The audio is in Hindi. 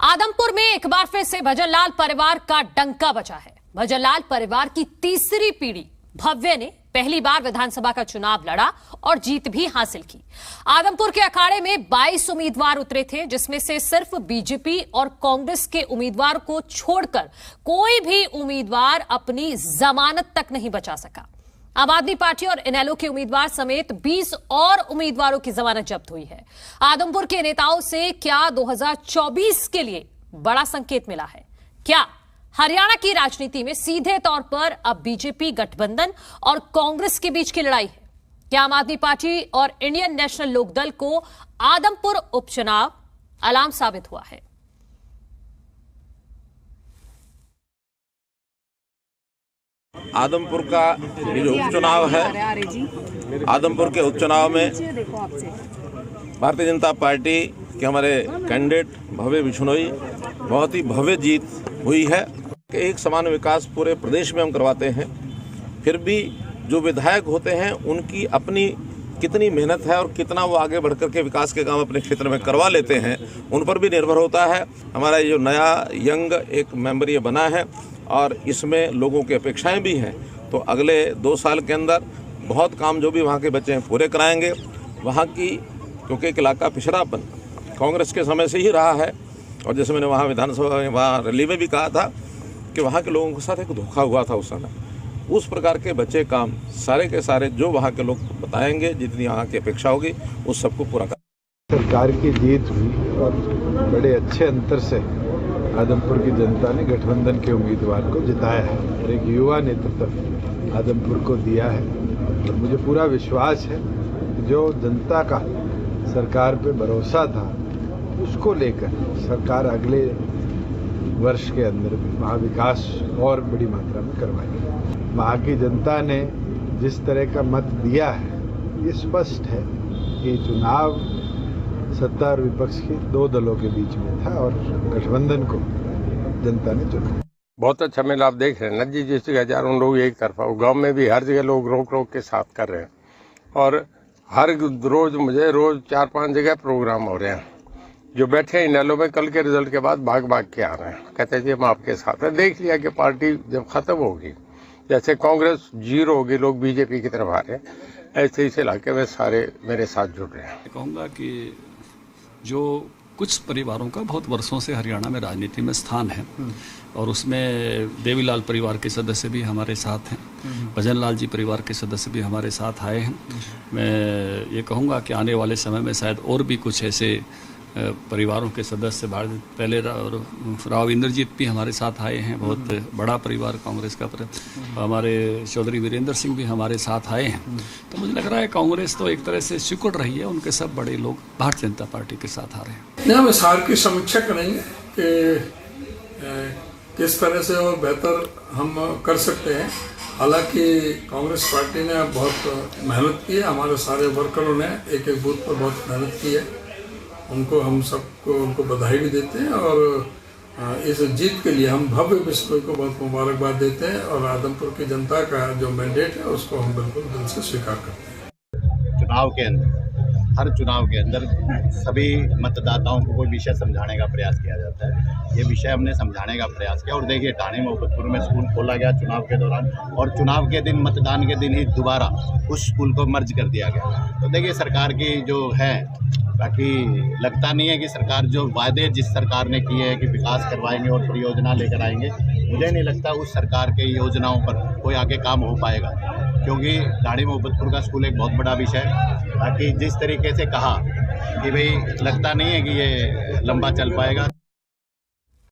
आदमपुर में एक बार फिर से भजनलाल परिवार का डंका बजा है। भजनलाल परिवार की तीसरी पीढ़ी भव्य ने पहली बार विधानसभा का चुनाव लड़ा और जीत भी हासिल की। आदमपुर के अखाड़े में 22 उम्मीदवार उतरे थे, जिसमें से सिर्फ बीजेपी और कांग्रेस के उम्मीदवार को छोड़कर कोई भी उम्मीदवार अपनी जमानत तक नहीं बचा सका। आम आदमी पार्टी और इनेलो के उम्मीदवार समेत 20 और उम्मीदवारों की जमानत जब्त हुई है। आदमपुर के नेताओं से क्या 2024 के लिए बड़ा संकेत मिला है? क्या हरियाणा की राजनीति में सीधे तौर पर अब बीजेपी गठबंधन और कांग्रेस के बीच की लड़ाई है? क्या आम आदमी पार्टी और इंडियन नेशनल लोकदल को आदमपुर उपचुनाव अलार्म साबित हुआ है? आदमपुर का जो उपचुनाव है, आदमपुर के उपचुनाव में भारतीय जनता पार्टी के हमारे कैंडिडेट भव्य बिश्नोई बहुत ही भव्य जीत हुई है। एक समान विकास पूरे प्रदेश में हम करवाते हैं, फिर भी जो विधायक होते हैं उनकी अपनी कितनी मेहनत है और कितना वो आगे बढ़कर के विकास के काम अपने क्षेत्र में करवा लेते हैं, उन पर भी निर्भर होता है। हमारा जो नया यंग एक मेंबर ये बना है और इसमें लोगों की अपेक्षाएं भी हैं, तो अगले 2 साल के अंदर बहुत काम जो भी वहाँ के बच्चे हैं पूरे कराएंगे। वहाँ की क्योंकि एक इलाका पिछड़ापन कांग्रेस के समय से ही रहा है, और जैसे मैंने वहाँ विधानसभा में वहाँ रैली में भी कहा था कि वहाँ के लोगों के साथ एक धोखा हुआ था उस समय, उस प्रकार के बच्चे काम सारे के सारे जो वहाँ के लोग बताएंगे, जितनी वहाँ की अपेक्षा होगी उस सबको पूरा कर। सरकार की जीत हुई और बड़े अच्छे अंतर से आदमपुर की जनता ने गठबंधन के उम्मीदवार को जिताया है और एक युवा नेतृत्व आदमपुर को दिया है। और मुझे पूरा विश्वास है जो जनता का सरकार पे भरोसा था, उसको लेकर सरकार अगले वर्ष के अंदर भी वहाँ विकास और बड़ी मात्रा में करवाएगी। वहाँ की जनता ने जिस तरह का मत दिया है, ये स्पष्ट है कि चुनाव सत्ता और विपक्ष के 2 दलों के बीच में था और गठबंधन को जनता ने चुना। बहुत अच्छा मेल आप देख रहे हैं ना जी, जिस जगह हजारों लोग एक तरफा, गांव में भी हर जगह लोग रोक रोक के साथ कर रहे हैं और हर रोज मुझे 4-5 जगह प्रोग्राम हो रहे हैं। जो बैठे हैं इनेलो में कल के रिजल्ट के बाद भाग भाग के आ रहे हैं, कहते हैं जी हम आपके साथ हैं। देख लिया कि पार्टी जब खत्म होगी, जैसे कांग्रेस 0 होगी, लोग बीजेपी की तरफ आ रहे हैं, ऐसे इस इलाके में सारे मेरे साथ जुड़ रहे हैं। कहूँगा कि जो कुछ परिवारों का बहुत वर्षों से हरियाणा में राजनीति में स्थान है और उसमें देवीलाल परिवार के सदस्य भी हमारे साथ हैं, भजनलाल जी परिवार के सदस्य भी हमारे साथ आए हैं। मैं ये कहूँगा कि आने वाले समय में शायद और भी कुछ ऐसे परिवारों के सदस्य पहले राव इंद्रजीत भी हमारे साथ आए हैं, बहुत बड़ा परिवार कांग्रेस का। हमारे चौधरी वीरेंद्र सिंह भी हमारे साथ आए हैं। तो मुझे लग रहा है कांग्रेस तो एक तरह से सिकुड़ रही है, उनके सब बड़े लोग भारतीय जनता पार्टी के साथ आ रहे हैं। हम सार की समीक्षा करेंगे कि किस तरह से और बेहतर हम कर सकते हैं। हालांकि कांग्रेस पार्टी ने बहुत मेहनत की है, हमारे सारे वर्करों ने एक एक बूथ पर बहुत मेहनत की है, उनको हम सबको उनको बधाई भी देते हैं और इस जीत के लिए हम भव्य बिश्नोई को बहुत मुबारकबाद देते हैं और आदमपुर की जनता का जो मैंडेट है उसको हम बिल्कुल दिल से स्वीकार करते हैं। चुनाव के अंदर, हर चुनाव के अंदर सभी मतदाताओं को कोई विषय समझाने का प्रयास किया जाता है। ये विषय हमने समझाने का प्रयास किया और देखिए टाणी मोहब्बतपुर में स्कूल खोला गया चुनाव के दौरान और चुनाव के दिन, मतदान के दिन ही दोबारा उस स्कूल को मर्ज कर दिया गया। तो देखिए सरकार की जो है, बाकी लगता नहीं है कि सरकार जो वायदे जिस सरकार ने किए हैं कि विकास करवाएंगे और परियोजना लेकर आएंगे, मुझे नहीं लगता उस सरकार के योजनाओं पर कोई आगे काम हो पाएगा, क्योंकि टाणी मोहब्बतपुर का स्कूल एक बहुत बड़ा विषय है। बाकी जिस तरीके से कहा कि भाई लगता नहीं है कि ये लंबा चल पाएगा।